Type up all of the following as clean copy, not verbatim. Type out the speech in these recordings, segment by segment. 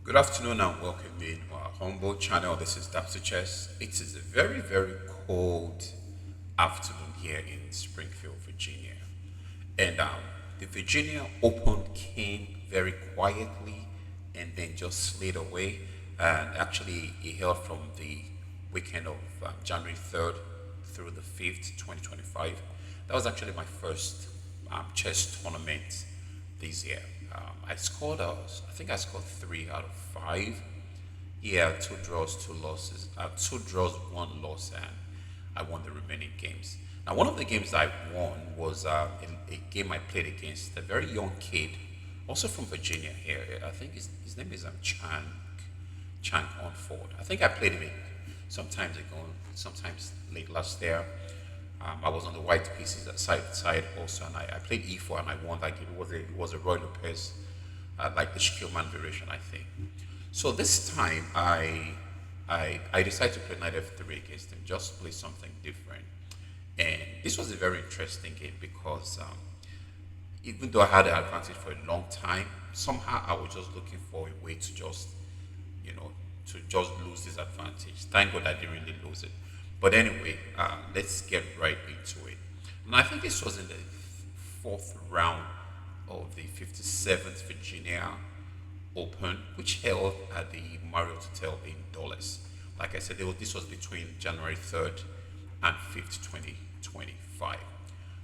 Good afternoon and welcome in our humble channel. This is Dapsy Chess. It is a very, very cold afternoon here in Springfield, Virginia. And the Virginia Open came very quietly and then just slid away. And actually, it held from the weekend of January 3rd through the 5th, 2025. That was actually my first chess tournament this year. I think I scored 3 out of 5. Yeah, two draws, two losses, two draws, one loss, and I won the remaining games. Now, one of the games I won was a game I played against a very young kid, also from Virginia here. I think his name is Chang Hanford. I think I played him sometimes ago, sometimes late last year. I was on the white pieces side also, and I played e4 and I won that game. It was a Roy Lopez, like the Shikilman variation, I think. So this time I decided to play knight f3 against him, just to play something different. And this was a very interesting game because even though I had the advantage for a long time, somehow I was just looking for a way to just, to just lose this advantage. Thank God I didn't really lose it. But anyway, let's get right into it. And I think this was in the fourth round of the 57th Virginia Open, which held at the Marriott Hotel in Dulles. Like I said, this was between January 3rd and 5th, 2025.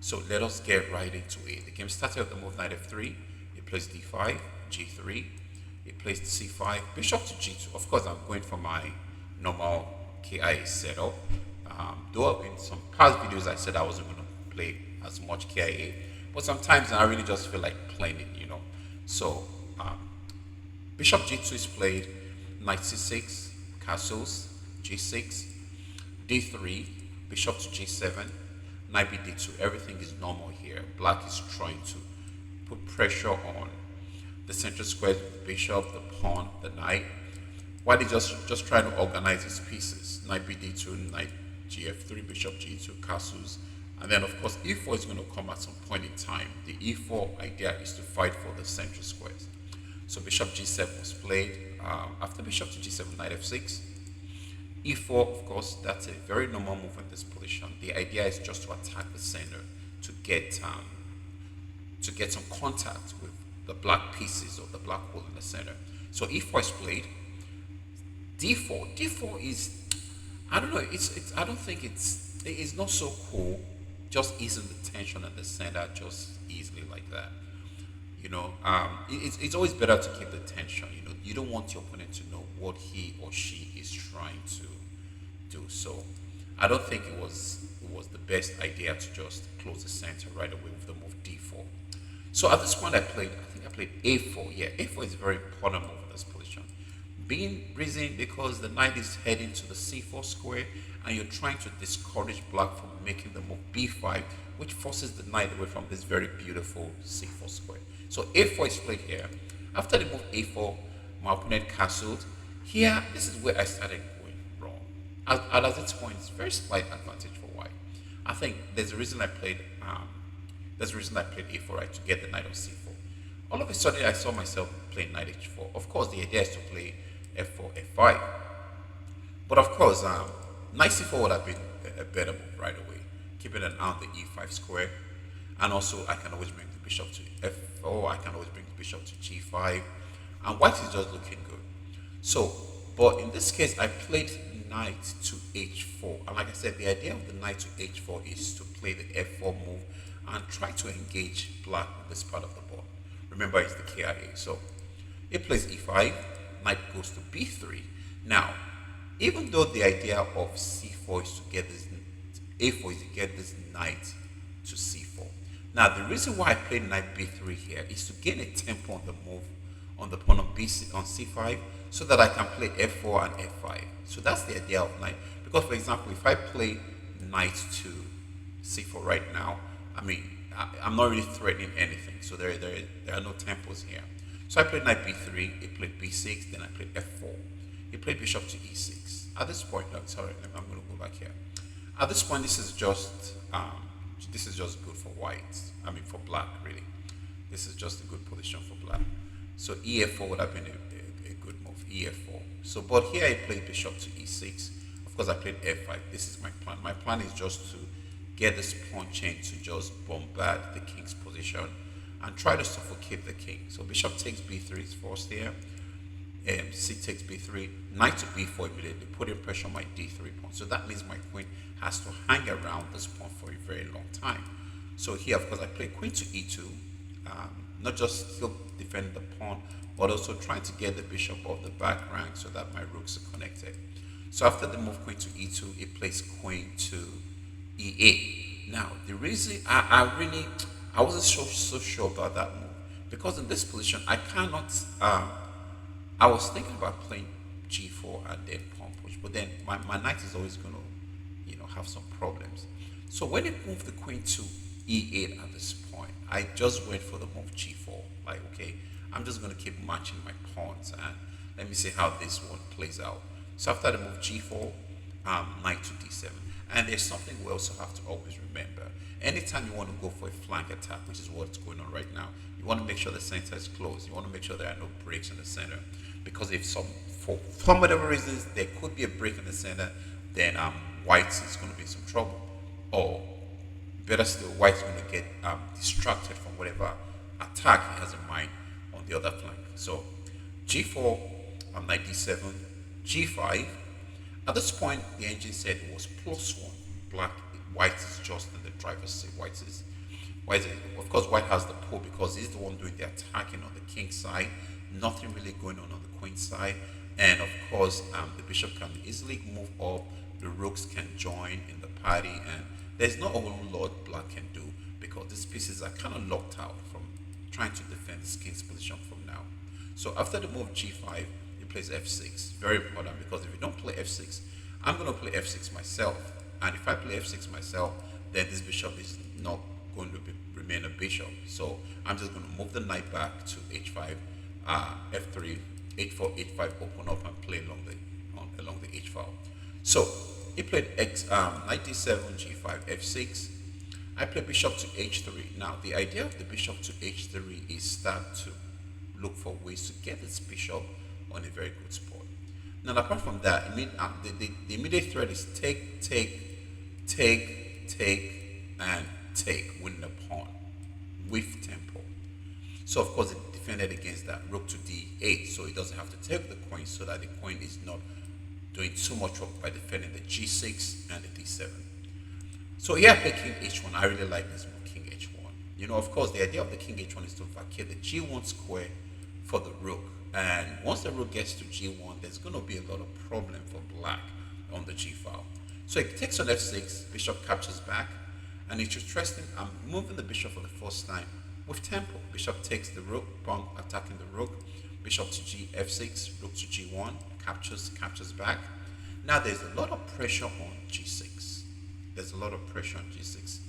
So let us get right into it. The game started with the move knight f3. It plays d5, g3. It plays c5, bishop to g2. Of course, I'm going for my normal KIA setup. Though in some past videos I said I wasn't going to play as much KIA, but sometimes I really just feel like playing it. So bishop g2 is played, knight c6, castles, g6, d3, bishop to g7, knight b d2. Everything is normal here. Black is trying to put pressure on the central squares with the bishop, the pawn, the knight, while he's just trying to organize his pieces. Knight b d2, knight gf3, bishop g2, castles, and then of course e4 is going to come at some point in time. The e4 idea is to fight for the central squares. So bishop g7 was played. After bishop to g7, knight f6, e4. Of course, that's a very normal move in this position. The idea is just to attack the center to get some contact with the black pieces or the black hole in the center. So e4 is played. D4 is, I don't know. I don't think it's not so cool. Just easing the tension in the center, just easily like that. It's always better to keep the tension. You don't want your opponent to know what he or she is trying to do. So I don't think it was the best idea to just close the center right away with the move d4. So at this point I played a4. Yeah, a4 is a very important move in this position. Being reason because the knight is heading to the c4 square and you're trying to discourage black from making the move b5, which forces the knight away from this very beautiful c4 square. So a4 is played here. After the move a4, my opponent castled. Here, this is where I started going wrong. At this point, it's very slight advantage for white. I think there's a reason I played a4, right, to get the knight on c4. All of a sudden, I saw myself playing knight h4. Of course, the idea is to play f4, f5. But of course, knight c4 would have been a better move right away, keeping an eye on the e5 square. And also, I can always bring the bishop to f4. I can always bring the bishop to g5. And white is just looking good. So, but in this case, I played knight to h4. And like I said, the idea of the knight to h4 is to play the f4 move and try to engage black with this part of the board. Remember, it's the KIA. So, it plays e5. Knight goes to b3. Now, even though the idea of c4 is to get this, a4 is to get this knight to c4. Now, the reason why I played knight b3 here is to gain a tempo on the move on the pawn on c5, so that I can play f4 and f5. So that's the idea of knight. Because, for example, if I play knight to c4 right now, I'm not really threatening anything. So there are no tempos here. So I played knight b3, it played b6, then I played f4. He played bishop to e6. At this point, no, sorry, I'm going to go back here. At this point, this is just good for white. For black, really. This is just a good position for black. So EF4 would have been a good move ef4. So, but here I played bishop to e6. Of course, I played f5. This is my plan. My plan is just to get this pawn chain to just bombard the king's position and try to suffocate the king. So bishop takes b3 is forced here. C takes b3, knight to b4 immediately, putting pressure on my d3 pawn. So that means my queen has to hang around this pawn for a very long time. So here, of course, I play queen to e2, not just still defending the pawn, but also trying to get the bishop off the back rank so that my rooks are connected. So after the move queen to e2, it plays queen to e8. Now, the reason I wasn't so sure about that move, because in this position, I cannot, I was thinking about playing g4 and then pawn push, but then my knight is always going to, have some problems. So when it moved the queen to e8 at this point, I just went for the move g4. Like, okay, I'm just going to keep matching my pawns and let me see how this one plays out. So after the move g4, knight to d7. And there's something we also have to always remember. Anytime you want to go for a flank attack, which is what's going on right now, you want to make sure the center is closed. You want to make sure there are no breaks in the center. Because if for some whatever reasons, there could be a break in the center, then white is going to be in some trouble. Or better still, white is going to get distracted from whatever attack he has in mind on the other flank. So g4, knight d7, g5. At this point, the engine said it was +1. White is just in the driver's seat. Of course, white has the pull because he's the one doing the attacking on the king's side. Nothing really going on the queen's side. And of course, the bishop can easily move up. The rooks can join in the party. And there's not a whole lot black can do because these pieces are kind of locked out from trying to defend this king's position from now. So after the move g5, he plays f6. Very important because if you don't play f6, I'm going to play f6 myself. And if I play f6 myself, then this bishop is not going to remain a bishop. So I'm just going to move the knight back to h5, f3, h4, h5, open up and play along the h file. So he played knight d7, g5, f6. I played bishop to h3. Now the idea of the bishop to h3 is start to look for ways to get this bishop on a very good spot. Now apart from that, the immediate threat is take, and take, winning the pawn with tempo. So of course it defended against that. Rook to d8, so it doesn't have to take the queen so that the queen is not doing too much work by defending the g6 and the d7. So here I play king h1. I really like this move, king h1. Of course, the idea of the king h1 is to vacate the g1 square for the rook. And once the rook gets to g1, there's going to be a lot of problem for black on the g file. So it takes on f6, bishop captures back, and it's interesting, I'm moving the bishop for the first time with tempo. Bishop takes the rook, pawn attacking the rook, bishop to g f6, rook to g1, captures back. Now there's a lot of pressure on g6. There's a lot of pressure on g6.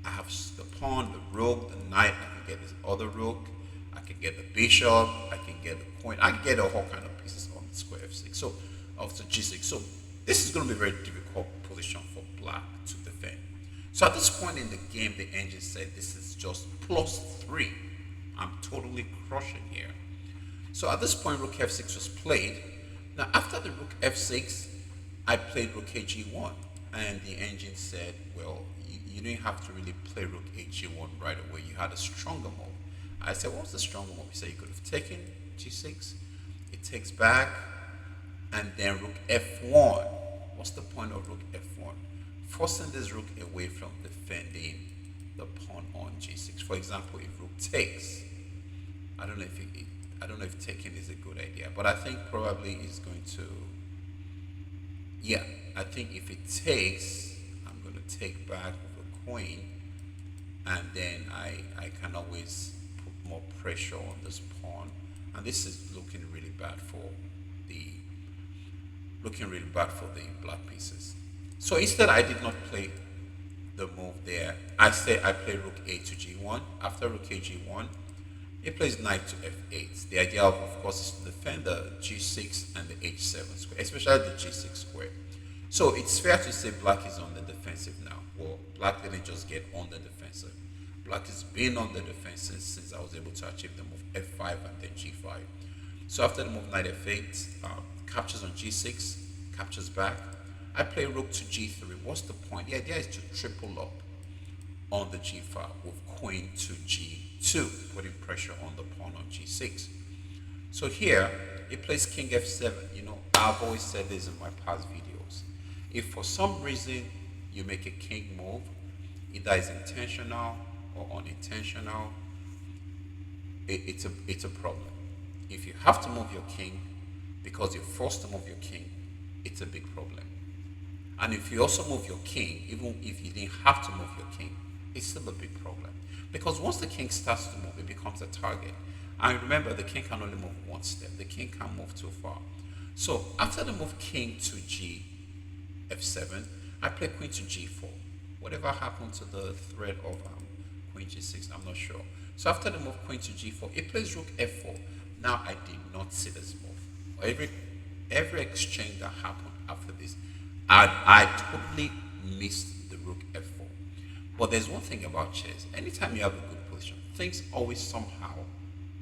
I have the pawn, the rook, the knight, I can get this other rook, I can get the bishop, I can get the coin, I can get a whole kind of pieces on the square f6, so of the g6. So this is going to be a very difficult position for black to defend. So at this point in the game, the engine said this is just +3. I'm totally crushing here. So at this point, rook f6 was played. Now after the rook f6, I played rook hg1, and the engine said, well, you didn't have to really play rook hg1 right away. You had a stronger move. I said, what's the stronger move? He said, you could have taken g6. It takes back, and then rook f1. What's the point of rook f1? Forcing this rook away from defending the pawn on g6. For example, if rook takes, I don't know if taking is a good idea, but I think probably is going to. Yeah, I think if it takes, I'm going to take back with a queen, and then I can always put more pressure on this pawn, and this is looking really bad for the black pieces. So instead, I did not play the move there. I play rook a to g1. After rook a g1, he plays knight to f8. The idea, of course, is to defend the g6 and the h7 square, especially the g6 square. So it's fair to say black is on the defensive now. Well, black didn't just get on the defensive. Black has been on the defensive since I was able to achieve the move f5 and then g5. So after the move knight f8, captures on g6, captures back. I play rook to g3. What's the point? The idea is to triple up on the g file with queen to g2, putting pressure on the pawn on g6. So here, it plays king f7. You know, I've always said this in my past videos. If for some reason you make a king move, either it's intentional or unintentional, it's a problem. If you have to move your king because you're forced to move your king, it's a big problem. And if you also move your king, even if you didn't have to move your king, it's still a big problem. Because once the king starts to move, it becomes a target. And remember, the king can only move one step. The king can't move too far. So after the move king to g f7, I play queen to g4. Whatever happened to the thread of queen g6, I'm not sure. So after the move queen to g4, it plays rook f4. Now I did not see this move. Every exchange that happened after this, I totally missed the rook f4. But there's one thing about chess. Anytime you have a good position, things always somehow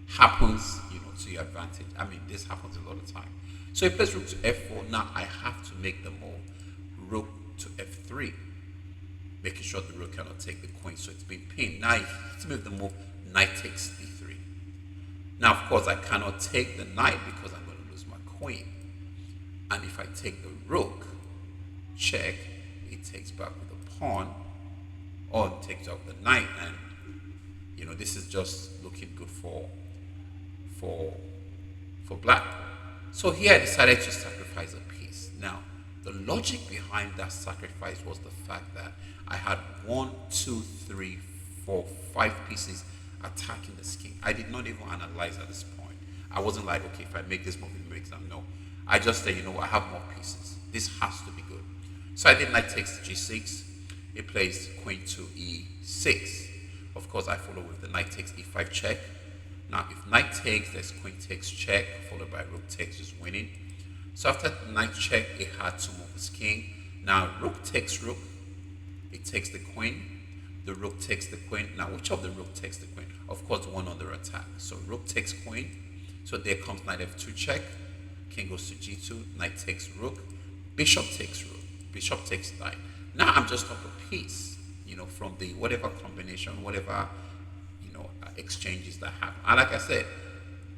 happens, to your advantage. I mean, this happens a lot of time. So he plays rook to f4. Now I have to make the move rook to f3, making sure the rook cannot take the queen. So it's been pinned. Now to make the move knight takes d3. Now, of course, I cannot take the knight because I'm going to lose my queen. And if I take the rook, check, it takes back with the pawn, or it takes out the knight, and this is just looking good for black. So here I decided to sacrifice a piece. Now, the logic behind that sacrifice was the fact that I had 1, 2, 3, 4, 5 pieces attacking the king. I did not even analyze at this point. I wasn't like, okay, if I make this move, it makes them. No. I just said, I have more pieces. This has to be good. So I did knight takes g6. It plays queen to e6. Of course, I follow with the knight takes e5 check. Now, if knight takes, there's queen takes check, followed by rook takes, just winning. So after knight check, it had to move his king. Now, rook takes rook. It takes the queen. The rook takes the queen. Now, which of the rook takes the queen? Of course, the one under attack. So rook takes queen. So there comes knight f2 check. King goes to g2. Knight takes rook. Bishop takes rook. Bishop takes knight. Now I'm just up a piece, from the whatever combination, whatever, exchanges that happen. And like I said,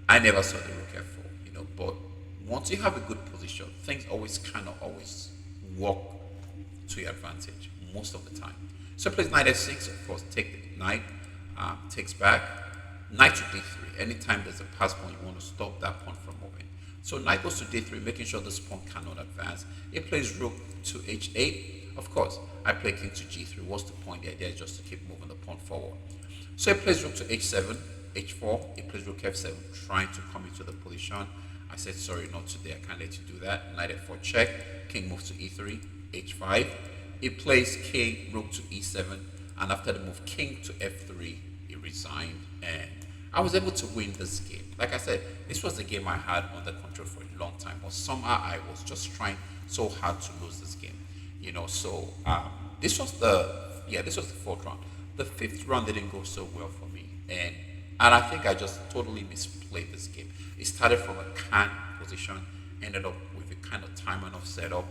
I never saw the rook f4, but once you have a good position, things always work to your advantage most of the time. So plays knight f6, of course, take the knight, takes back, knight to d3. Anytime there's a pass pawn, you want to stop that pawn from moving. So knight goes to d3, making sure this pawn cannot advance. It plays rook to h8. Of course, I play king to g3. What's the point? The idea is just to keep moving the pawn forward. So it plays rook to h7, h4. It plays rook f7, trying to come into the position. I said, sorry, not today. I can't let you do that. Knight f4 check. King moves to e3, h5. It plays king, rook to e7. And after the move king to f3, it resigned. And I was able to win this game. Like I said, this was the game I had under control for a long time. But somehow I was just trying so hard to lose this game. So this was the fourth round. The fifth round didn't go so well for me, and I think I just totally misplayed this game. It started from a can position, ended up with a kind of time and off setup,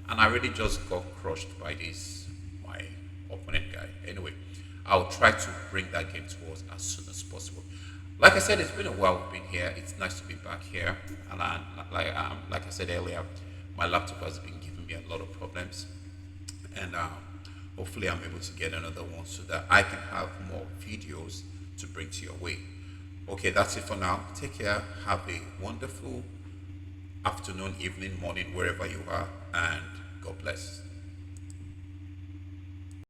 and I really just got crushed by my opponent guy. Anyway, I'll try to bring that game towards as soon as possible. Like I said, it's been a while we've been here. It's nice to be back here, and like I said earlier, my laptop has been giving me a lot of problems. And hopefully I'm able to get another one so that I can have more videos to bring to your way. Okay, that's it for now. Take care. Have a wonderful afternoon, evening, morning, wherever you are. And God bless.